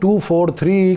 243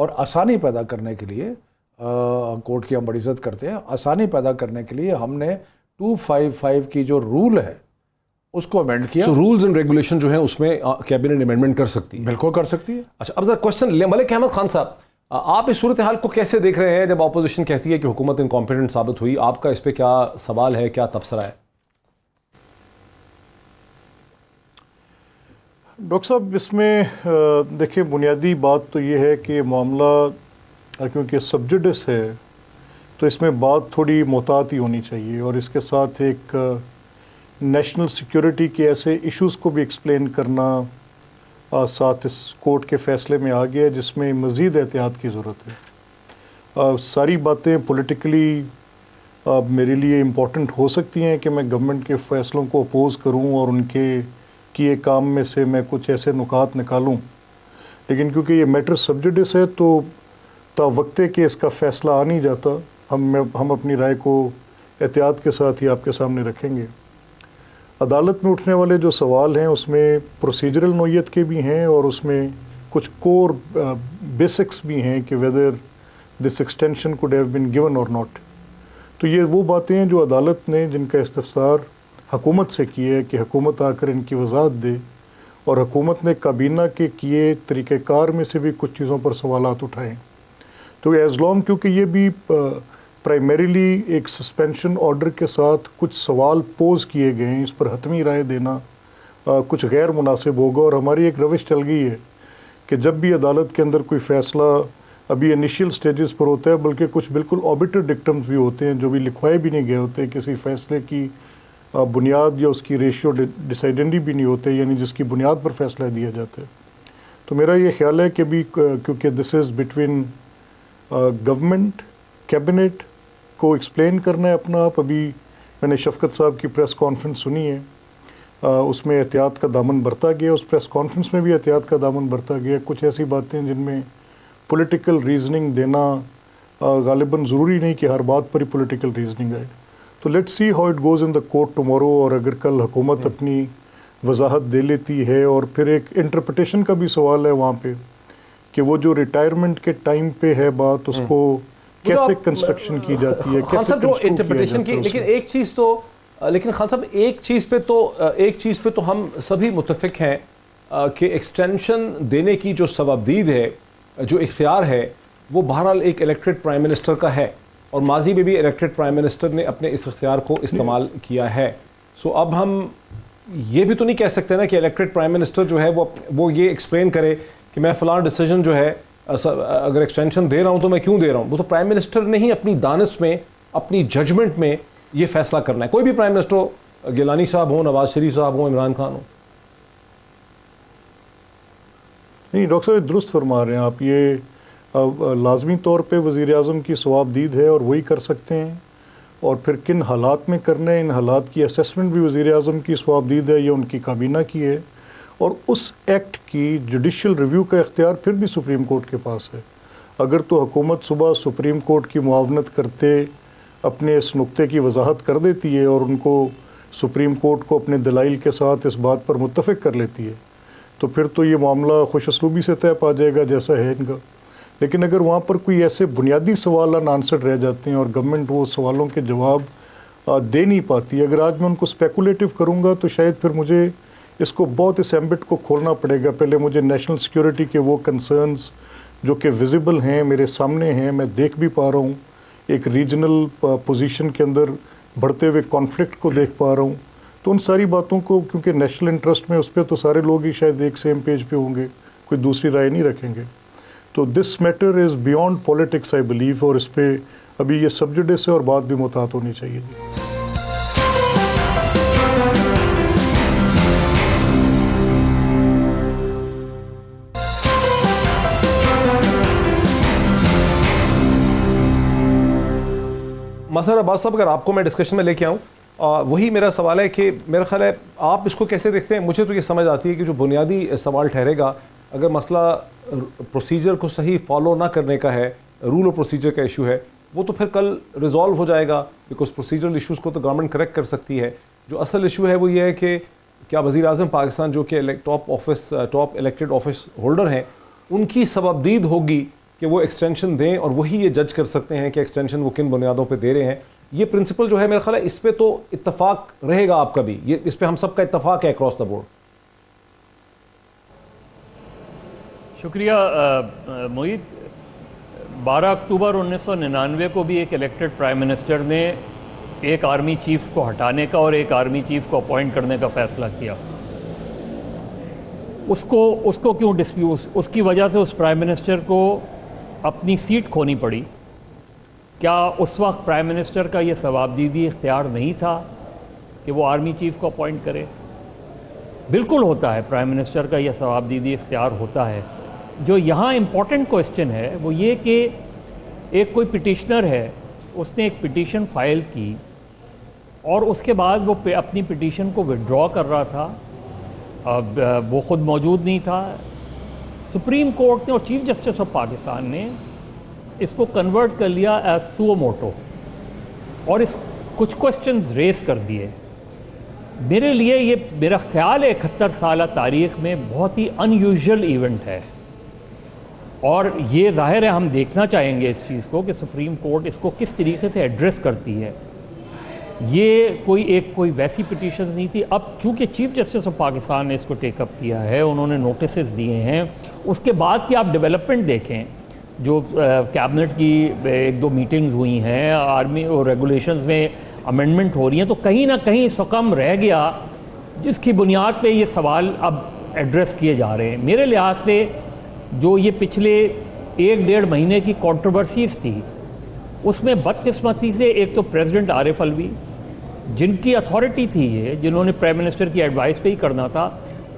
اور آسانی پیدا کرنے کے لیے کورٹ کی ہم بڑی عزت کرتے ہیں, آسانی پیدا کرنے کے لیے ہم نے 255 کی جو رول ہے اس کو امینڈ کیا. سو رولز اینڈ ریگولیشن جو ہیں اس میں کیبنٹ امینڈمنٹ کر سکتی ہے. بالکل کر سکتی ہے. اچھا, اب ذرا کوشچن ملک احمد خان صاحب, آپ اس صورتحال کو کیسے دیکھ رہے ہیں جب اپوزیشن کہتی ہے کہ حکومت انکمپیٹنٹ ثابت ہوئی؟ آپ کا اس پہ کیا سوال ہے, کیا تبصرہ ہے؟ ڈاکٹر صاحب, اس میں دیکھیں بنیادی بات تو یہ ہے کہ یہ معاملہ کیونکہ سب جوڈس ہے تو اس میں بات تھوڑی محتاط ہی ہونی چاہیے, اور اس کے ساتھ ایک نیشنل سیکیورٹی کے ایسے ایشوز کو بھی ایکسپلین کرنا ساتھ اس کورٹ کے فیصلے میں آ گیا جس میں مزید احتیاط کی ضرورت ہے. ساری باتیں پولیٹیکلی میرے لیے امپورٹنٹ ہو سکتی ہیں کہ میں گورنمنٹ کے فیصلوں کو اپوز کروں اور ان کے کیے کام میں سے میں کچھ ایسے نکات نکالوں, لیکن کیونکہ یہ میٹر سب جوڈس ہے تو تا وقتے کہ اس کا فیصلہ آ نہیں جاتا, ہم اپنی رائے کو احتیاط کے ساتھ ہی آپ کے سامنے رکھیں گے. عدالت میں اٹھنے والے جو سوال ہیں اس میں پروسیجرل نوعیت کے بھی ہیں اور اس میں کچھ کور بیسکس بھی ہیں کہ whether this extension could have been given اور ناٹ. تو یہ وہ باتیں ہیں جو عدالت نے جن کا استفسار حکومت سے کیا ہے کہ حکومت آ کر ان کی وضاحت دے, اور حکومت نے کابینہ کے کیے طریقہ کار میں سے بھی کچھ چیزوں پر سوالات اٹھائے. تو ایز لانگ کیونکہ یہ بھی پرائمریلی ایک سسپینشن آرڈر کے ساتھ کچھ سوال پوز کیے گئے ہیں, اس پر حتمی رائے دینا کچھ غیر مناسب ہوگا. اور ہماری ایک روش چل گئی ہے کہ جب بھی عدالت کے اندر کوئی فیصلہ ابھی انیشیل سٹیجز پر ہوتا ہے, بلکہ کچھ بالکل آبیٹر ڈکٹمز بھی ہوتے ہیں جو بھی لکھوائے بھی نہیں گئے ہوتے, کسی فیصلے کی بنیاد یا اس کی ریشیو ڈیسائیڈنڈی بھی نہیں ہوتے, یعنی جس کی بنیاد پر فیصلہ دیا جاتا ہے. تو میرا یہ خیال ہے کہ بھی کیونکہ دس از بٹوین گورنمنٹ کیبنٹ کو ایکسپلین کرنا ہے اپنا آپ. ابھی میں نے شفقت صاحب کی پریس کانفرنس سنی ہے, اس میں احتیاط کا دامن برتا گیا, اس پریس کانفرنس میں بھی احتیاط کا دامن برتا گیا. کچھ ایسی باتیں جن میں پولیٹیکل ریزننگ دینا غالباً ضروری نہیں کہ ہر بات پر ہی پولیٹیکل ریزننگ آئے. تو let see how it goes in the court tomorrow, اور اگر کل حکومت اپنی وضاحت دے لیتی ہے. اور پھر ایک انٹرپریٹیشن کا بھی سوال ہے وہاں پہ کہ وہ جو ریٹائرمنٹ کے ٹائم پہ ہے بات, اس کو کیسے کنسٹرکشن کی جاتی ہے, خان صاحب جو انٹرپریٹیشن کی, لیکن ایک چیز تو خان صاحب ایک چیز پہ تو ہم سبھی متفق ہیں کہ ایکسٹینشن دینے کی جو سبابدید ہے, جو اختیار ہے, وہ بہرحال ایک الیکٹڈ پرائم منسٹر کا ہے, اور ماضی میں بھی الیکٹڈ پرائم منسٹر نے اپنے اس اختیار کو استعمال کیا ہے. سو اب ہم یہ بھی تو نہیں کہہ سکتے نا کہ الیکٹڈ پرائم منسٹر جو ہے وہ یہ ایکسپلین کرے کہ میں فلاں ڈیسیجن جو ہے اگر ایکسٹینشن دے رہا ہوں تو میں کیوں دے رہا ہوں. وہ تو پرائم منسٹر نے ہی اپنی دانش میں, اپنی ججمنٹ میں یہ فیصلہ کرنا ہے. کوئی بھی پرائم منسٹر ہو, گیلانی صاحب ہوں, نواز شریف صاحب ہوں, عمران خان ہوں. نہیں ڈاکٹر صاحب درست فرما رہے ہیں آپ, یہ لازمی طور پہ وزیر اعظم کی ثوابدید ہے اور وہی کر سکتے ہیں, اور پھر کن حالات میں کرنا ہے, ان حالات کی اسیسمنٹ بھی وزیر اعظم کی ثوابدید ہے, یہ ان کی کابینہ کی ہے, اور اس ایکٹ کی جوڈیشل ریویو کا اختیار پھر بھی سپریم کورٹ کے پاس ہے. اگر تو حکومت صبح سپریم کورٹ کی معاونت کرتے اپنے اس نقطے کی وضاحت کر دیتی ہے اور ان کو سپریم کورٹ کو اپنے دلائل کے ساتھ اس بات پر متفق کر لیتی ہے, تو پھر تو یہ معاملہ خوش اسلوبی سے طے پا جائے گا جیسا ہے ان کا. لیکن اگر وہاں پر کوئی ایسے بنیادی سوال ان آنسرڈ رہ جاتے ہیں اور گورنمنٹ وہ سوالوں کے جواب دے نہیں پاتی, اگر آج میں ان کو اسپیکولیٹو کروں گا تو شاید پھر مجھے اس کو بہت اس ایمبٹ کو کھولنا پڑے گا. پہلے مجھے نیشنل سیکیورٹی کے وہ کنسرنز جو کہ ویزیبل ہیں, میرے سامنے ہیں, میں دیکھ بھی پا رہا ہوں, ایک ریجنل پوزیشن کے اندر بڑھتے ہوئے کانفلکٹ کو دیکھ پا رہا ہوں. تو ان ساری باتوں کو کیونکہ نیشنل انٹرسٹ میں اس پہ تو سارے لوگ ہی شاید ایک سیم پیج پہ ہوں گے, کوئی دوسری رائے نہیں رکھیں گے. تو this matter is beyond politics I believe, اور اس پہ ابھی یہ سب جوڈس ہے اور بات بھی محتاط ہونی چاہیے. مسئلہ عباس صاحب, اگر آپ کو میں ڈسکشن میں لے کے آؤں, وہی میرا سوال ہے کہ میرا خیال ہے آپ اس کو کیسے دیکھتے ہیں. مجھے تو یہ سمجھ آتی ہے کہ جو بنیادی سوال ٹھہرے گا, اگر مسئلہ پروسیجر کو صحیح فالو نہ کرنے کا ہے, رول اور پروسیجر کا ایشو ہے, وہ تو پھر کل ریزالو ہو جائے گا, بیکاز پروسیجرل ایشوز کو تو گورنمنٹ کریکٹ کر سکتی ہے. جو اصل ایشو ہے وہ یہ ہے کہ کیا وزیر اعظم پاکستان جو کہ ٹاپ الیکٹڈ آفس ہولڈر ہیں, ان کی سبابدید ہوگی کہ وہ ایکسٹینشن دیں اور وہی یہ جج کر سکتے ہیں کہ ایکسٹینشن وہ کن بنیادوں پہ دے رہے ہیں. یہ پرنسپل جو ہے میرا خیال ہے اس پہ تو اتفاق رہے گا آپ کا بھی, یہ اس پہ ہم سب کا اتفاق ہے اکراس دا بورڈ. شکریہ معید. 12 اکتوبر 1999 کو بھی ایک الیکٹڈ پرائم منسٹر نے ایک آرمی چیف کو ہٹانے کا اور ایک آرمی چیف کو اپوائنٹ کرنے کا فیصلہ کیا. اس کو کیوں ڈسپیوٹ, اس کی وجہ سے اس پرائم منسٹر کو اپنی سیٹ کھونی پڑی. کیا اس وقت پرائم منسٹر کا یہ ثوابدیدی اختیار نہیں تھا کہ وہ آرمی چیف کو اپوائنٹ کرے؟ بالکل ہوتا ہے, پرائم منسٹر کا یہ ثوابدیدی اختیار ہوتا ہے. جو یہاں امپورٹنٹ کوسچن ہے وہ یہ کہ ایک کوئی پٹیشنر ہے, اس نے ایک پٹیشن فائل کی اور اس کے بعد وہ اپنی پٹیشن کو وڈرا کر رہا تھا. اب وہ خود موجود نہیں تھا. سپریم کورٹ نے اور چیف جسٹس آف پاکستان نے اس کو کنورٹ کر لیا ایز سو موٹو اور اس کچھ کوسچنز ریز کر دیے. میرے لیے یہ میرا خیال ہے 71 سالہ تاریخ میں بہت ہی ان یوزول ایونٹ ہے, اور یہ ظاہر ہے ہم دیکھنا چاہیں گے اس چیز کو کہ سپریم کورٹ اس کو کس طریقے سے ایڈریس کرتی ہے. یہ کوئی ویسی پٹیشنز نہیں تھی. اب چونکہ چیف جسٹس آف پاکستان نے اس کو ٹیک اپ کیا ہے, انہوں نے نوٹسز دیے ہیں, اس کے بعد کی آپ ڈیولپمنٹ دیکھیں, جو کیبنٹ کی 1-2 میٹنگز ہوئی ہیں, آرمی اور ریگولیشنز میں امینڈمنٹ ہو رہی ہیں, تو کہیں نہ کہیں سکم رہ گیا جس کی بنیاد پہ یہ سوال اب ایڈریس کیے جا رہے ہیں. میرے لحاظ سے جو یہ پچھلے 1-1.5 مہینے کی کنٹروورسیز تھی, اس میں بدقسمتی سے ایک تو پریزیڈنٹ عارف الوی, جن کی اتھارٹی تھی یہ, جنہوں نے پرائم منسٹر کی ایڈوائس پہ ہی کرنا تھا,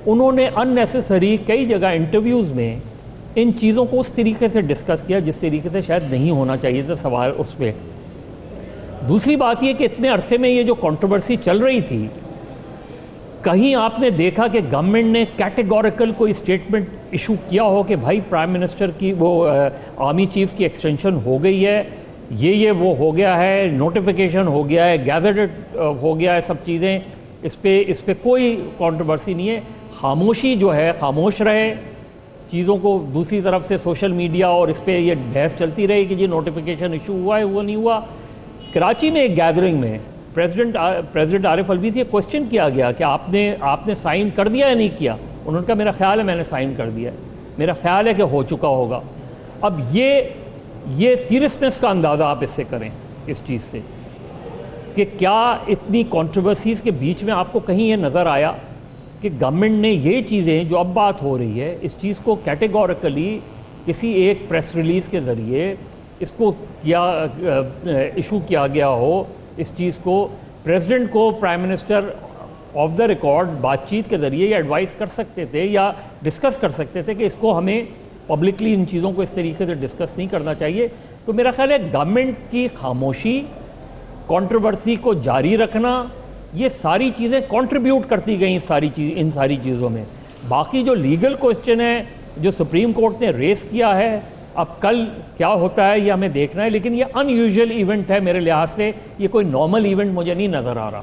انہوں نے ان نیسیسری کئی جگہ انٹرویوز میں ان چیزوں کو اس طریقے سے ڈسکس کیا جس طریقے سے شاید نہیں ہونا چاہیے تھا سوال اس پہ. دوسری بات یہ کہ اتنے عرصے میں یہ جو کنٹروورسی چل رہی تھی, کہیں آپ نے دیکھا کہ گورنمنٹ نے کیٹیگوریکل کوئی اسٹیٹمنٹ ایشو کیا ہو کہ بھائی پرائم منسٹر کی وہ آرمی چیف کی ایکسٹینشن ہو گئی ہے, یہ وہ ہو گیا ہے, نوٹیفیکیشن ہو گیا ہے, گیزٹڈ ہو گیا ہے, سب چیزیں, اس پہ کوئی کنٹروورسی نہیں ہے. خاموشی جو ہے, خاموش رہے چیزوں کو. دوسری طرف سے سوشل میڈیا اور اس پہ یہ بحث چلتی رہی کہ یہ نوٹیفیکیشن ایشو ہوا ہے, وہ نہیں ہوا. کراچی میں ایک گیدرنگ میں پریزیڈنٹ عارف الوی سے کوسچن کیا گیا کہ آپ نے سائن کر دیا یا نہیں کیا. انہوں نے کہا میرا خیال ہے میں نے سائن کر دیا ہے, میرا خیال ہے کہ ہو چکا ہوگا. اب یہ سیریسنس کا اندازہ آپ اس سے کریں, اس چیز سے, کہ کیا اتنی کنٹروورسیز کے بیچ میں آپ کو کہیں یہ نظر آیا کہ گورنمنٹ نے یہ چیزیں جو اب بات ہو رہی ہے, اس چیز کو کیٹیگوریکلی کسی ایک پریس ریلیز کے ذریعے اس کو ایشو کیا گیا ہو, اس چیز کو پریزیڈنٹ کو prime minister of the record بات چیت کے ذریعے یہ ایڈوائز کر سکتے تھے یا ڈسکس کر سکتے تھے کہ اس کو ہمیں پبلکلی ان چیزوں کو اس طریقے سے ڈسکس نہیں کرنا چاہیے. تو میرا خیال ہے گورنمنٹ کی خاموشی, کنٹروورسی کو جاری رکھنا, یہ ساری چیزیں کنٹریبیوٹ کرتی گئیں ان ساری چیزوں میں. باقی جو لیگل کوسچن ہے جو سپریم کورٹ نے ریز کیا ہے, اب کل کیا ہوتا ہے یہ ہمیں دیکھنا ہے, لیکن یہ ان یوزول ایونٹ ہے میرے لحاظ سے, یہ کوئی نارمل ایونٹ مجھے نہیں نظر آ رہا.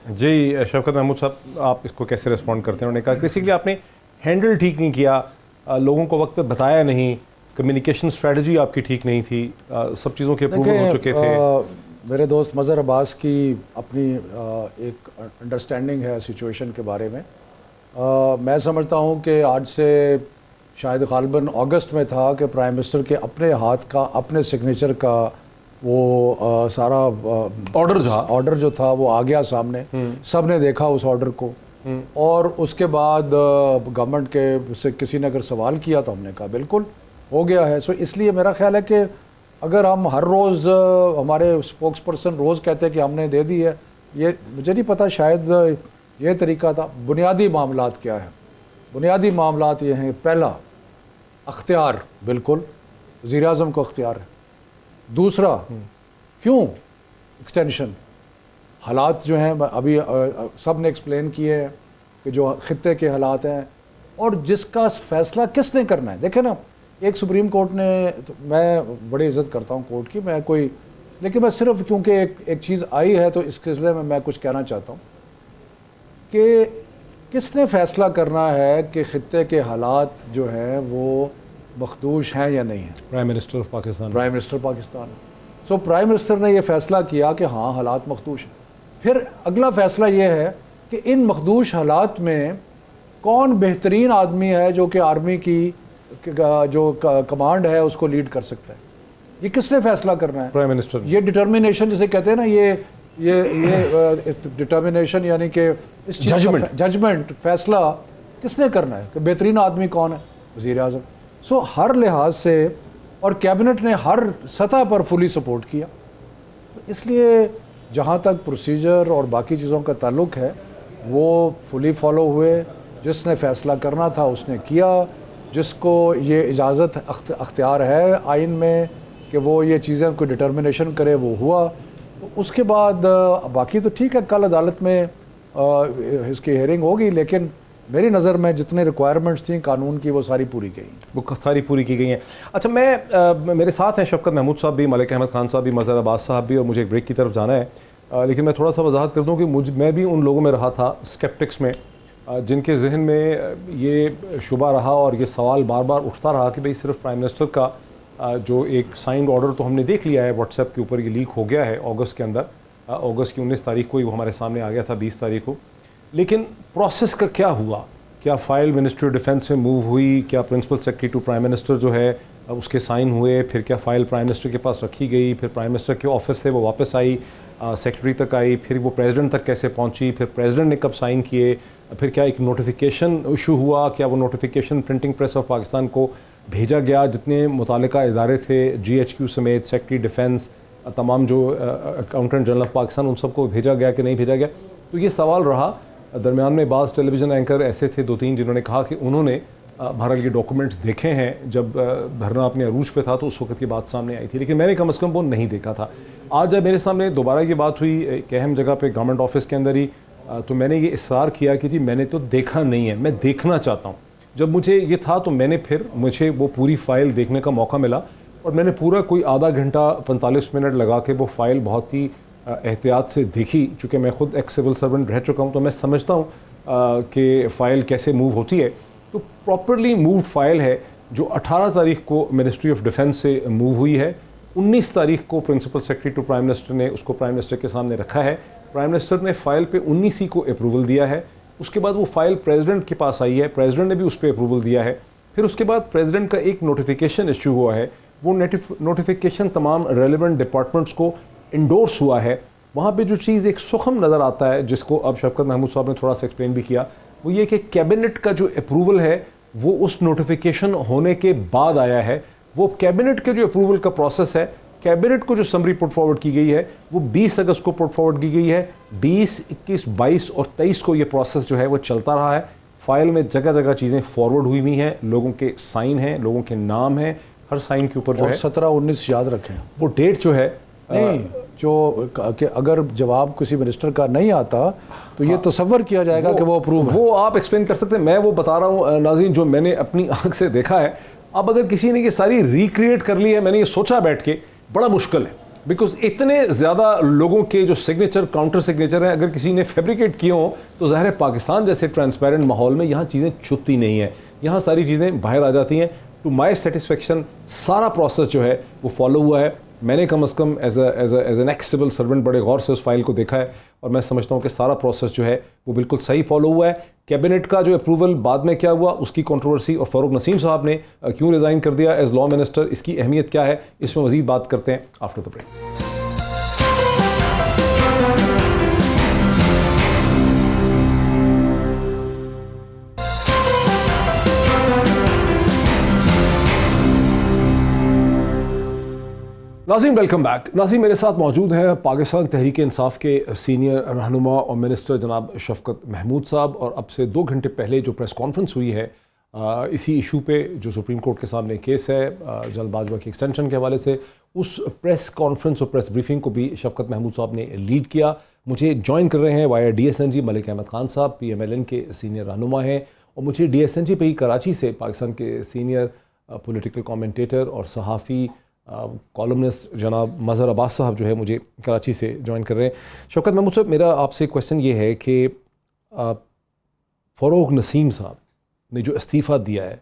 جی شوکت محمود صاحب, آپ اس کو کیسے ریسپونڈ کرتے ہیں؟ انہوں نے کہا بیسیکلی آپ نے ہینڈل ٹھیک نہیں کیا, لوگوں کو وقت پہ بتایا نہیں, کمیونیکیشن اسٹریٹجی آپ کی ٹھیک نہیں تھی, سب چیزوں کے اپروول ہو چکے تھے. میرے دوست مظہر عباس کی اپنی ایک انڈرسٹینڈنگ ہے سچویشن کے بارے میں. میں سمجھتا ہوں کہ آج سے شاید غالباً اگست میں تھا کہ پرائم منسٹر کے اپنے ہاتھ کا, اپنے سگنیچر کا وہ سارا آرڈر جو تھا وہ آ گیا سامنے, سب نے دیکھا اس آرڈر کو, اور اس کے بعد گورنمنٹ کے سے کسی نے اگر سوال کیا تو ہم نے کہا بالکل ہو گیا ہے. سو اس لیے میرا خیال ہے کہ اگر ہم ہر روز, ہمارے اسپوکس پرسن روز کہتے ہیں کہ ہم نے دے دی ہے, یہ مجھے نہیں پتہ, شاید یہ طریقہ تھا. بنیادی معاملات کیا ہیں؟ بنیادی معاملات یہ ہیں, پہلا اختیار بالکل وزیر اعظم کو اختیار ہے. دوسرا کیوں ایکسٹینشن, حالات جو ہیں ابھی سب نے ایکسپلین کیے ہیں کہ جو خطے کے حالات ہیں, اور جس کا فیصلہ کس نے کرنا ہے. دیکھیں نا, ایک سپریم کورٹ نے, میں بڑی عزت کرتا ہوں کورٹ کی, لیکن میں صرف کیونکہ ایک چیز آئی ہے تو اس سلسلے میں کچھ کہنا چاہتا ہوں کہ کس نے فیصلہ کرنا ہے کہ خطے کے حالات جو ہیں وہ مخدوش ہیں یا نہیں ہیں؟ Prime minister of Pakistan. Prime minister Pakistan. So prime minister نے یہ فیصلہ کیا کہ ہاں حالات مخدوش ہیں. پھر اگلا فیصلہ یہ ہے کہ ان مخدوش حالات میں کون بہترین آدمی ہے جو کہ آرمی کی جو کمانڈ ہے اس کو لیڈ کر سکتا ہے. یہ کس نے فیصلہ کرنا ہے؟ Prime minister. یہ ڈٹرمینیشن جسے کہتے ہیں نا، یہ ڈٹرمینیشن یعنی کہ ججمنٹ، فیصلہ کس نے کرنا ہے کہ بہترین آدمی کون ہے؟ وزیر اعظم. سو ہر لحاظ سے، اور کیبنٹ نے ہر سطح پر فلی سپورٹ کیا. اس لیے جہاں تک پروسیجر اور باقی چیزوں کا تعلق ہے وہ فلی فالو ہوئے. جس نے فیصلہ کرنا تھا اس نے کیا. جس کو یہ اجازت اختیار ہے آئین میں کہ وہ یہ چیزیں کوئی ڈٹرمینیشن کرے وہ ہوا. اس کے بعد باقی تو ٹھیک ہے، کل عدالت میں اس کی ہیئرنگ ہوگی، لیکن میری نظر میں جتنے ریکوائرمنٹس تھیں قانون کی وہ ساری پوری کی گئی. وہ ساری پوری کی گئی ہیں. اچھا، میرے ساتھ ہیں شفقت محمود صاحب بھی، ملک احمد خان صاحب بھی، مظہر عباس صاحب بھی، اور مجھے ایک بریک کی طرف جانا ہے. لیکن میں تھوڑا سا وضاحت کر دوں کہ میں بھی ان لوگوں میں رہا تھا اسکیپٹکس میں جن کے ذہن میں یہ شبہ رہا اور یہ سوال بار بار اٹھتا رہا کہ بھئی صرف پرائم منسٹر کا جو ایک سائنڈ آرڈر تو ہم نے دیکھ لیا ہے واٹس ایپ کے اوپر، یہ لیک ہو گیا ہے اگست کے اندر، اگست کی 19 تاریخ کو ہی وہ ہمارے سامنے آ گیا تھا، 20 تاریخ کو. لیکن پروسیس کا کیا ہوا؟ کیا فائل منسٹری ڈیفنس میں موو ہوئی؟ کیا principal secretary to prime minister جو ہے اس کے سائن ہوئے؟ پھر کیا فائل پرائم منسٹر کے پاس رکھی گئی؟ پھر پرائم منسٹر کے آفس سے وہ واپس آئی، سیکرٹری تک آئی، پھر وہ پریزیڈنٹ تک کیسے پہنچی؟ پھر پریزیڈنٹ نے کب سائن کیے؟ پھر کیا ایک نوٹیفیکیشن ایشو ہوا؟ کیا وہ notification printing press of Pakistan کو بھیجا گیا؟ جتنے متعلقہ ادارے تھے، جی ایچ کیو سمیت، سیکرٹری ڈیفنس، تمام جو اکاؤنٹنٹ جنرل آف پاکستان، ان سب کو بھیجا گیا کہ نہیں بھیجا گیا؟ تو یہ سوال رہا. درمیان میں بعض ٹیلی ویژن اینکر ایسے تھے 2-3 جنہوں نے کہا کہ انہوں نے بہرحال یہ ڈاکومنٹس دیکھے ہیں جب دھرنا اپنے عروج پہ تھا تو اس وقت یہ بات سامنے آئی تھی، لیکن میں نے کم از کم وہ نہیں دیکھا تھا. آج جب میرے سامنے دوبارہ یہ بات ہوئی ایک اہم جگہ پہ گورنمنٹ آفس کے اندر ہی، تو میں نے یہ اصرار کیا کہ جی میں نے تو دیکھا نہیں ہے، میں دیکھنا چاہتا ہوں. جب مجھے یہ تھا تو مجھے وہ پوری فائل دیکھنے کا موقع ملا، اور میں نے پورا کوئی آدھا گھنٹہ 45 منٹ لگا کے وہ فائل بہت ہی احتیاط سے دیکھی. چونکہ میں خود ایک سول سرونٹ رہ چکا ہوں تو میں سمجھتا ہوں کہ فائل کیسے موو ہوتی ہے. تو پراپرلی مووڈ فائل ہے جو 18 تاریخ کو منسٹری آف ڈیفنس سے موو ہوئی ہے. 19 تاریخ کو principal secretary to prime minister نے اس کو پرائم منسٹر کے سامنے رکھا ہے. پرائم منسٹر نے فائل پہ 19 ہی کو اپروول دیا ہے. اس کے بعد وہ فائل پریزیڈنٹ کے پاس آئی ہے، پریزیڈنٹ نے بھی اس پہ اپروول دیا ہے. پھر اس کے بعد پریزیڈنٹ کا ایک نوٹیفیکیشن ایشو ہوا ہے، وہ نوٹیفیکیشن تمام ریلیونٹ ڈپارٹمنٹس کو انڈورس ہوا ہے. وہاں پہ جو چیز ایک سخم نظر آتا ہے جس کو اب شفقت محمود صاحب نے تھوڑا سا ایکسپلین بھی کیا، وہ یہ کہ کیبنٹ کا جو اپروول ہے وہ اس نوٹیفیکیشن ہونے کے بعد آیا ہے. وہ کیبنٹ کے جو اپروول کا پروسیس ہے، کیبنٹ کو جو سمری پٹ فارورڈ کی گئی ہے وہ 20 اگست کو پٹ فارورڈ کی گئی ہے. 20، 21، 22 اور 23 کو یہ پروسیس جو ہے وہ چلتا رہا ہے. فائل میں جگہ جگہ چیزیں فارورڈ ہوئی ہوئی ہیں، لوگوں کے سائن ہیں، لوگوں کے نام ہیں، ہر سائن کے اوپر جو ہے 17-19 یاد رکھیں وہ ڈیٹ جو ہے نہیں، جو کہ اگر جواب کسی منسٹر کا نہیں آتا تو یہ تصور کیا جائے گا کہ وہ اپروو ہے. وہ آپ ایکسپلین کر سکتے ہیں. میں وہ بتا رہا ہوں ناظرین جو میں نے اپنی آنکھ سے دیکھا ہے. اب اگر کسی نے یہ ساری ریکریٹ کر لی ہے، میں نے یہ سوچا بیٹھ کے، بڑا مشکل ہے، بیکاز اتنے زیادہ لوگوں کے جو سگنیچر کاؤنٹر سگنیچر ہیں، اگر کسی نے فیبریکیٹ کیے ہوں تو ظاہر ہے پاکستان جیسے ٹرانسپیرنٹ ماحول میں یہاں چیزیں چھپتی نہیں ہیں، یہاں ساری چیزیں باہر آ جاتی ہیں. ٹو مائی سیٹسفیکشن سارا پروسیس جو ہے وہ فالو ہوا ہے. میں نے کم از کم as an ex civil servant بڑے غور سے اس فائل کو دیکھا ہے، اور میں سمجھتا ہوں کہ سارا پروسیس جو ہے وہ بالکل صحیح فالو ہوا ہے. کیبنٹ کا جو اپروول بعد میں کیا ہوا، اس کی کنٹروورسی، اور فاروق نسیم صاحب نے کیوں ریزائن کر دیا ایز لا منسٹر، اس کی اہمیت کیا ہے، اس میں مزید بات کرتے ہیں آفٹر دا بریک. ناظرین ویلکم بیک. ناظرین میرے ساتھ موجود ہیں پاکستان تحریک انصاف کے سینئر رہنما اور منسٹر جناب شفقت محمود صاحب، اور اب سے 2 گھنٹے پہلے جو پریس کانفرنس ہوئی ہے اسی ایشو پہ جو سپریم کورٹ کے سامنے کیس ہے جل باجوہ کی ایکسٹینشن کے حوالے سے، اس پریس کانفرنس اور پریس بریفنگ کو بھی شفقت محمود صاحب نے لیڈ کیا. مجھے جوائن کر رہے ہیں وایا D S N G Malik Ahmad Khan صاحب، پی ایم ایل این کے سینئر رہنما ہیں، اور مجھے ڈی ایس این جی پہ ہی کراچی سے پاکستان کے سینئر پولیٹیکل کامنٹیٹر اور صحافی کالمنسٹ جناب مظہر عباس صاحب جو ہے مجھے کراچی سے جوائن کر رہے ہیں. شفقت محمود صاحب، میرا آپ سے کویسچن یہ ہے کہ فروغ نسیم صاحب نے جو استعفیٰ دیا ہے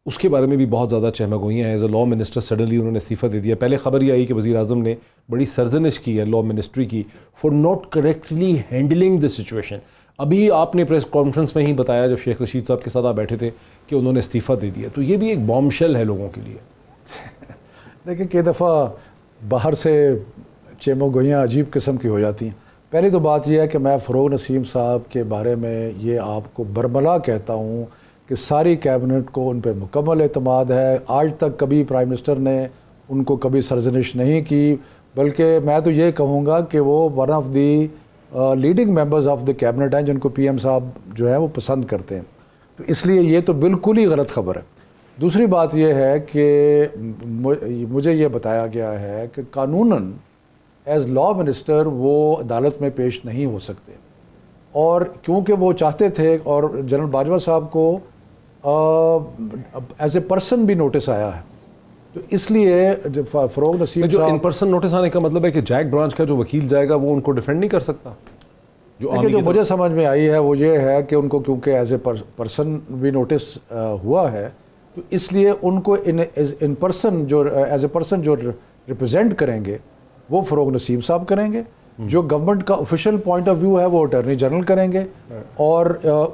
اس کے بارے میں بھی بہت زیادہ چہمہ گوئیاں ہیں. As a law minister suddenly انہوں نے استعفیٰ دے دیا. پہلے خبر یہ آئی کہ وزیر اعظم نے بڑی سرزنش کی ہے لا منسٹری کی for not correctly handling the situation. ابھی آپ نے پریس کانفرنس میں ہی بتایا جب شیخ رشید صاحب کے ساتھ آپ بیٹھے تھے کہ انہوں نے استعفیٰ دے دیا, تو یہ بھی ایک بام شیل ہے لوگوں کے لیے. دیکھیں کئی دفعہ باہر سے چیمو گوئیاں عجیب قسم کی ہو جاتی ہیں. پہلی تو بات یہ ہے کہ میں فروغ نسیم صاحب کے بارے میں یہ آپ کو برملا کہتا ہوں کہ ساری کیبنٹ کو ان پہ مکمل اعتماد ہے. آج تک کبھی پرائم منسٹر نے ان کو کبھی سرزنش نہیں کی, بلکہ میں تو یہ کہوں گا کہ وہ one of the leading members of the cabinet ہیں جن کو پی ایم صاحب جو ہے وہ پسند کرتے ہیں. تو اس لیے یہ تو بالکل ہی غلط خبر ہے. دوسری بات یہ ہے کہ مجھے یہ بتایا گیا ہے کہ قانوناً ایز لا منسٹر وہ عدالت میں پیش نہیں ہو سکتے, اور کیونکہ وہ چاہتے تھے اور جنرل باجوہ صاحب کو ایز اے پرسن بھی نوٹس آیا ہے, تو اس لیے فروغ نسیم جو ان صاحب پرسن نوٹس آنے کا مطلب ہے کہ جیک برانچ کا جو وکیل جائے گا وہ ان کو ڈیفینڈ نہیں کر سکتا. جو مجھے سمجھ میں آئی ہے وہ یہ ہے کہ ان کو کیونکہ ایز اے پرسن بھی نوٹس ہوا ہے, تو اس لیے ان کو ان پرسن جو ایز اے پرسن جو ریپرزینٹ کریں گے وہ فروغ نسیم صاحب کریں گے. جو گورنمنٹ کا آفیشیل پوائنٹ آف ویو ہے وہ اٹارنی جنرل کریں گے, اور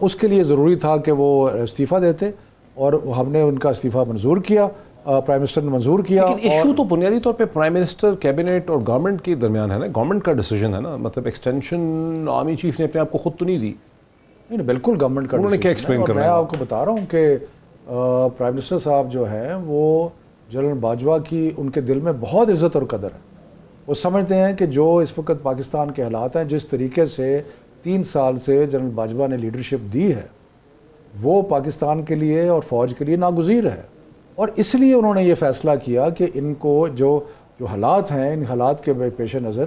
اس کے لیے ضروری تھا کہ وہ استعفیٰ دیتے, اور ہم نے ان کا استعفیٰ منظور کیا, پرائم منسٹر نے منظور کیا. لیکن ایشو تو بنیادی طور پہ پرائم منسٹر, کیبنٹ اور گورنمنٹ کے درمیان ہے نا, گورنمنٹ کا ڈیسیجن ہے نا. مطلب ایکسٹینشن آرمی چیف نے اپنے آپ کو خود تو نہیں دی. نہیں بالکل گورنمنٹ کا انہوں نے کیا decision ہے, explain اور کرنا میں ہے؟ آپ کو بتا رہا ہوں کہ پرائم منسٹر صاحب جو ہیں وہ جنرل باجوہ کی ان کے دل میں بہت عزت اور قدر ہے. وہ سمجھتے ہیں کہ جو اس وقت پاکستان کے حالات ہیں, جس طریقے سے 3 سال سے جنرل باجوہ نے لیڈرشپ دی ہے, وہ پاکستان کے لیے اور فوج کے لیے ناگزیر ہے. اور اس لیے انہوں نے یہ فیصلہ کیا کہ ان کو جو حالات ہیں, ان حالات کے پیش نظر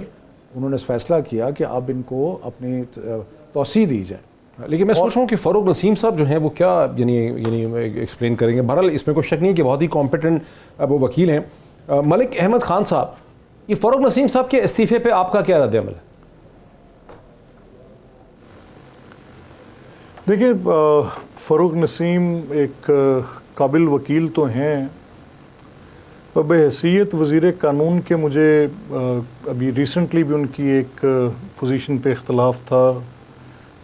انہوں نے فیصلہ کیا کہ اب ان کو اپنی توسیع دی جائے. لیکن میں سوچ رہا ہوں کہ فروغ نسیم صاحب جو ہیں وہ کیا یعنی ایکسپلین کریں گے. بہرحال اس میں کوئی شک نہیں کہ بہت ہی کمپیٹنٹ وہ وکیل ہیں. ملک احمد خان صاحب, یہ فروغ نسیم صاحب کے استعفے پہ آپ کا کیا رد عمل ہے؟ دیکھیے فروغ نسیم ایک قابل وکیل تو ہیں, اور بحیثیت وزیر قانون کے مجھے ابھی ریسنٹلی بھی ان کی ایک پوزیشن پہ اختلاف تھا,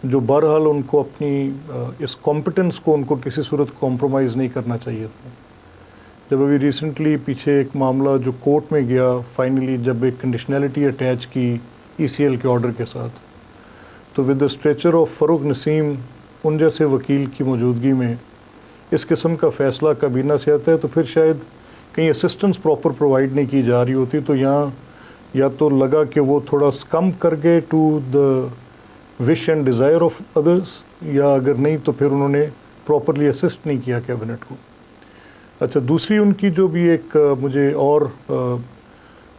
جو بہرحال ان کو اپنی اس کمپٹنس کو ان کو کسی صورت کمپرومائز نہیں کرنا چاہیے تھا. جب ابھی ریسنٹلی پیچھے ایک معاملہ جو کورٹ میں گیا, فائنلی جب ایک کنڈیشنلٹی اٹیچ کی ECL کے آرڈر کے ساتھ, تو ود دا اسٹریچر آف فروغ نسیم ان جیسے وکیل کی موجودگی میں اس قسم کا فیصلہ کابینہ سے آتا ہے, تو پھر شاید کہیں اسسٹنس پراپر پرووائڈ نہیں کی جا رہی ہوتی, تو یہاں یا تو لگا کہ وہ تھوڑا سکم کر گئے to the wish and desire of others, یا اگر نہیں تو پھر انہوں نے پراپرلی اسسٹ نہیں کیا کیبنٹ کو. اچھا, دوسری ان کی جو بھی ایک مجھے اور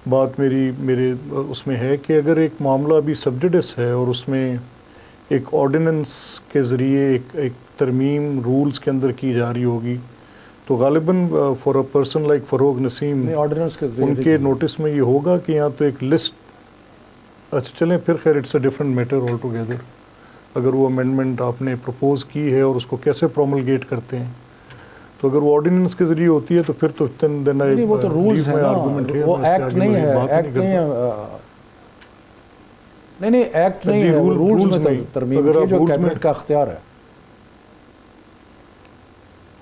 بات میرے اس میں ہے کہ اگر ایک معاملہ ابھی سبجڈس ہے اور اس میں ایک آرڈیننس کے ذریعے ایک ترمیم رولز کے اندر کی جا رہی ہوگی, تو غالباً فار اے پرسن لائک فروغ نسیم آرڈیننس کے ان کے نوٹس میں یہ ہوگا کہ یہاں تو ایک لسٹ, اچھا چلیں پھر خیر it's a different matter altogether. اگر وہ امینڈمنٹ آپ نے پروپوز کی ہے اور اس کو کیسے پروملگیٹ کرتے ہیں, تو اگر وہ آرڈیننس کے ذریعے ہوتی ہے تو پھر تو وہ تو رولز ہیں نا, وہ ایکٹ نہیں ہے, ایکٹ نہیں ہے, نہیں ایکٹ نہیں ہے, رولز میں ترمیم کی جو کیبنٹ کا اختیار ہے.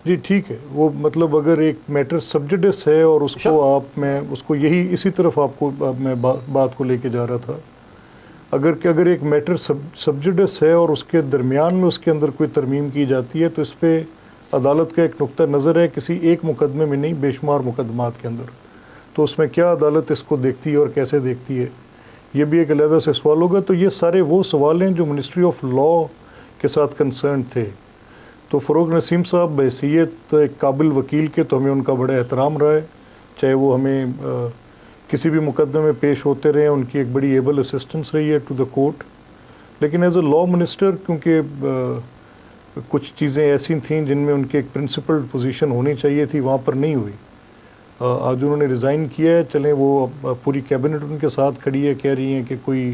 جی ٹھیک ہے, وہ مطلب اگر ایک میٹر سبجڈس ہے اور اس کو آپ, میں اس کو یہی اسی طرف آپ کو میں بات کو لے کے جا رہا تھا, اگر ایک میٹر سبجڈس ہے اور اس کے درمیان میں اس کے اندر کوئی ترمیم کی جاتی ہے, تو اس پہ عدالت کا ایک نقطہ نظر ہے کسی ایک مقدمے میں نہیں, بے شمار مقدمات کے اندر, تو اس میں کیا عدالت اس کو دیکھتی ہے اور کیسے دیکھتی ہے, یہ بھی ایک علیحدہ سے سوال ہوگا. تو یہ سارے وہ سوال ہیں جو منسٹری آف لا کے ساتھ کنسرن تھے. تو فروغ نسیم صاحب بحیثیت ایک قابل وکیل کے تو ہمیں ان کا بڑا احترام رہا ہے, چاہے وہ ہمیں کسی بھی مقدمے میں پیش ہوتے رہے, ان کی ایک بڑی ایبل اسسٹنس رہی ہے ٹو دا کورٹ. لیکن ایز اے لا منسٹر کیونکہ کچھ چیزیں ایسی تھیں جن میں ان کی ایک پرنسپلڈ پوزیشن ہونی چاہیے تھی, وہاں پر نہیں ہوئی. آج انہوں نے ریزائن کیا ہے, چلیں وہ پوری کیبنٹ ان کے ساتھ کھڑی ہے, کہہ رہی ہیں کہ کوئی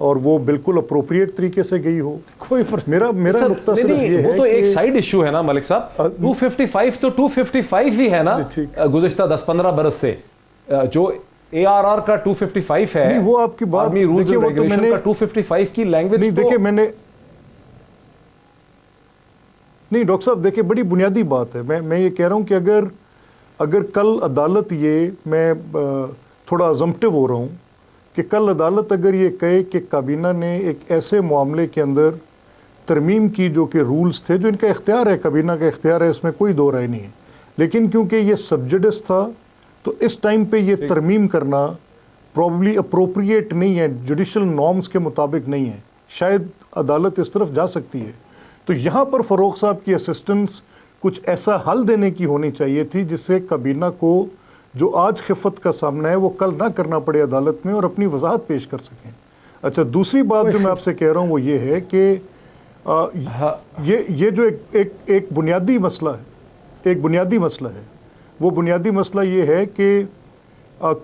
اور وہ بالکل اپروپریٹ طریقے سے گئی ہو. کوئی فرق میرا نقطہ صرف یہ ہے وہ تو ایک کہ سائیڈ ایشو ہے نا ملک صاحب. 255 تو 255 ہی ہے نا گزشتہ 10-15 برس سے. جو ARR کا 255 ہے, نہیں وہ آپ کی بات آرمی رولز اینڈ ریگولیشن کا 255 کی لینگویج. نہیں دیکھیں میں نے نہیں ڈاکٹر صاحب دیکھیں بڑی بنیادی بات ہے. میں یہ کہہ رہا ہوں کہ اگر کل عدالت میں تھوڑا ازمپٹیو ہو رہا ہوں کہ کل عدالت اگر یہ کہے کہ کابینہ نے ایک ایسے معاملے کے اندر ترمیم کی جو کہ رولز تھے, جو ان کا اختیار ہے, کابینہ کا اختیار ہے, اس میں کوئی دو رائے نہیں ہے, لیکن کیونکہ یہ سبجڈس تھا تو اس ٹائم پہ یہ ترمیم کرنا پروبلی اپروپریٹ نہیں ہے, جوڈیشل نارمز کے مطابق نہیں ہے. شاید عدالت اس طرف جا سکتی ہے. تو یہاں پر فاروق صاحب کی اسسٹنس کچھ ایسا حل دینے کی ہونی چاہیے تھی جس سے کابینہ کو جو آج خفت کا سامنا ہے وہ کل نہ کرنا پڑے عدالت میں اور اپنی وضاحت پیش کر سکیں. اچھا دوسری بات جو میں آپ سے کہہ رہا ہوں وہ یہ ہے کہ یہ جو ایک بنیادی مسئلہ ہے, وہ بنیادی مسئلہ یہ ہے کہ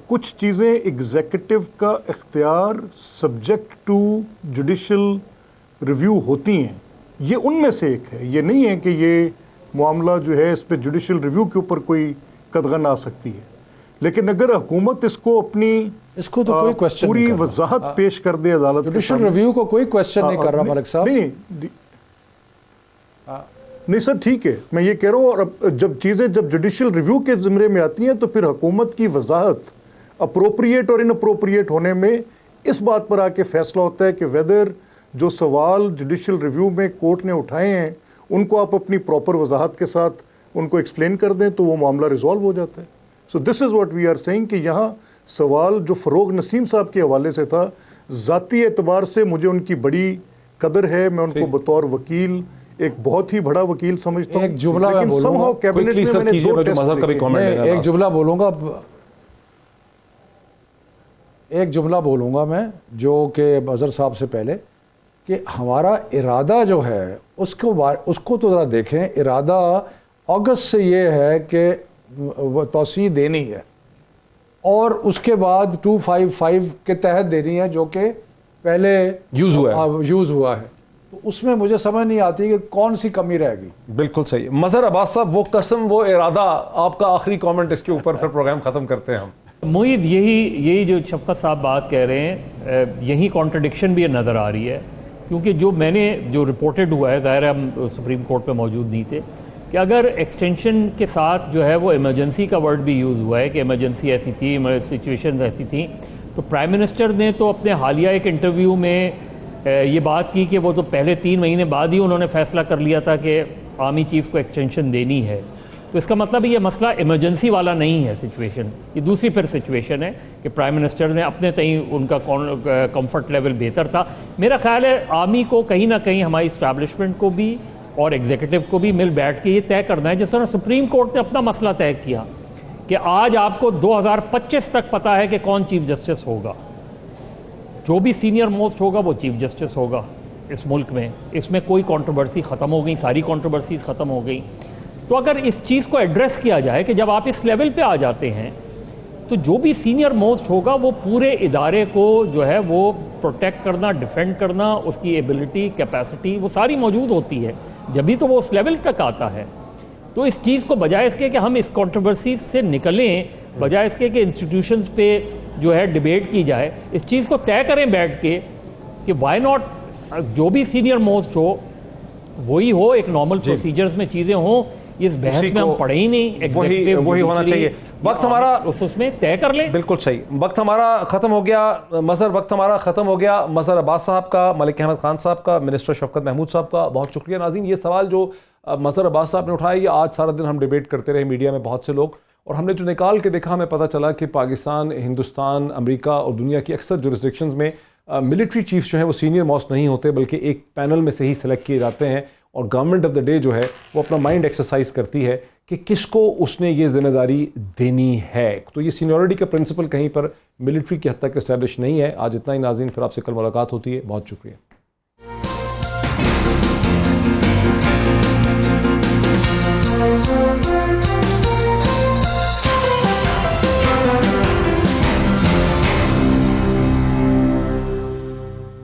کچھ چیزیں ایگزیکٹو کا اختیار سبجیکٹ ٹو جوڈیشل ریویو ہوتی ہیں. یہ ان میں سے ایک ہے. یہ نہیں ہے کہ یہ معاملہ جو ہے اس پہ جوڈیشل ریویو کے اوپر کوئی قدغن آ سکتی ہے, لیکن اگر حکومت اس کو اپنی اس کو تو کوئی کوشچن پوری وضاحت پیش کر دے عدالت کے جوڈیشل سامنے. ریویو کو کوئی کوشچن نہیں کر رہا ملک صاحب. نہیں سر ٹھیک ہے, میں یہ کہہ رہا ہوں. اور جب جوڈیشل ریویو کے زمرے میں آتی ہیں تو پھر حکومت کی وضاحت اپروپریٹ اور ان اپروپریٹ ہونے میں اس بات پر آ کے فیصلہ ہوتا ہے کہ ویدر جو سوال جوڈیشل ریویو میں کورٹ نے اٹھائے ہیں ان کو آپ اپنی پراپر وضاحت کے ساتھ ان کو ایکسپلین کر دیں تو وہ معاملہ ریزالو ہو جاتا ہے. So this is what we are seeing کہ یہاں سوال جو فروغ نسیم صاحب کے حوالے سے تھا, ذاتی اعتبار سے مجھے ان کی بڑی قدر ہے, میں ان کو بطور وکیل ایک بہت ہی بڑا وکیل سمجھتا ہوں. ایک جملہ میں بولوں گا, ایک جملہ بولوں گا میں جو کہ اظہر صاحب سے پہلے, کہ ہمارا ارادہ جو ہے اس کو تو ذرا دیکھیں. ارادہ اگست سے یہ ہے کہ توسیع دینی ہے اور اس کے بعد 255 کے تحت دینی ہے جو کہ پہلے یوز ہوا ہے. تو اس میں مجھے سمجھ نہیں آتی کہ کون سی کمی رہ گئی. بالکل صحیح. مظہر عباس صاحب, وہ قسم وہ ارادہ, آپ کا آخری کامنٹ اس کے اوپر, پھر پروگرام ختم کرتے ہیں ہم. معید یہی جو شفقت صاحب بات کہہ رہے ہیں, یہی کانٹرڈکشن بھی نظر آ رہی ہے, کیونکہ جو میں نے جو رپورٹڈ ہوا ہے, ظاہر ہے ہم سپریم کورٹ پہ موجود نہیں تھے, کہ اگر ایکسٹینشن کے ساتھ جو ہے وہ ایمرجنسی کا ورڈ بھی یوز ہوا ہے کہ ایمرجنسی ایسی تھی, سچویشن ایسی تھیں, تو پرائم منسٹر نے تو اپنے حالیہ ایک انٹرویو میں یہ بات کی کہ وہ تو پہلے 3 مہینے بعد ہی انہوں نے فیصلہ کر لیا تھا کہ آرمی چیف کو ایکسٹینشن دینی ہے. تو اس کا مطلب یہ مسئلہ ایمرجنسی والا نہیں ہے سچویشن, یہ دوسری پھر سچویشن ہے کہ پرائم منسٹر نے اپنے تئیں ان کا کمفرٹ لیول بہتر تھا. میرا خیال ہے آرمی کو کہیں نہ کہیں ہماری اسٹیبلشمنٹ کو بھی اور ایگزیکٹو کو بھی مل بیٹھ کے یہ طے کرنا ہے, جس طرح سپریم کورٹ نے اپنا مسئلہ طے کیا کہ آج آپ کو 2025 تک پتہ ہے کہ کون چیف جسٹس ہوگا, جو بھی سینئر موسٹ ہوگا وہ چیف جسٹس ہوگا اس ملک میں. اس میں کوئی کنٹروورسی ختم ہو گئی, ساری کنٹروورسیز ختم ہو گئی. تو اگر اس چیز کو ایڈریس کیا جائے کہ جب آپ اس لیول پہ آ جاتے ہیں تو جو بھی سینئر موسٹ ہوگا وہ پورے ادارے کو جو ہے وہ پروٹیکٹ کرنا, ڈیفینڈ کرنا, اس کی ایبلٹی, کیپیسٹی وہ ساری موجود ہوتی ہے, جبھی تو وہ اس لیول تک آتا ہے. تو اس چیز کو بجائے اس کے کہ ہم اس کنٹروورسیز سے نکلیں, بجائے اس کے کہ انسٹیٹیوشنز پہ جو ہے ڈیبیٹ کی جائے, اس چیز کو طے کریں بیٹھ کے کہ وائی ناٹ جو بھی سینئر موسٹ ہو وہی ہو, ایک نارمل پروسیجرز میں چیزیں ہوں. اس بحث میں ہم پڑھے ہی نہیں, وہی ہونا چاہیے. وقت ہمارا اس میں طے کر لیں. بالکل صحیح. وقت ہمارا ختم ہو گیا مظہر, وقت ہمارا ختم ہو گیا. مظہر عباس صاحب کا, ملک احمد خان صاحب کا, منسٹر شفقت محمود صاحب کا بہت شکریہ. ناظرین, یہ سوال جو مظہر عباس صاحب نے اٹھایا, یہ آج سارا دن ہم ڈیبیٹ کرتے رہے میڈیا میں بہت سے لوگ, اور ہم نے جو نکال کے دیکھا ہمیں پتہ چلا کہ پاکستان, ہندوستان, امریکہ اور دنیا کی اکثر جورسڈکشنز میں ملٹری چیفز جو ہیں وہ سینئر موسٹ نہیں ہوتے بلکہ ایک پینل میں سے ہی سلیکٹ کیے جاتے ہیں, اور گورنمنٹ آف دا ڈے جو ہے وہ اپنا مائنڈ ایکسرسائز کرتی ہے کہ کس کو اس نے یہ ذمہ داری دینی ہے. تو یہ سینیورٹی کا پرنسپل کہیں پر ملٹری کی حد تک اسٹیبلش نہیں ہے. آج اتنا ہی ناظرین, پھر آپ سے کل ملاقات ہوتی ہے. بہت شکریہ.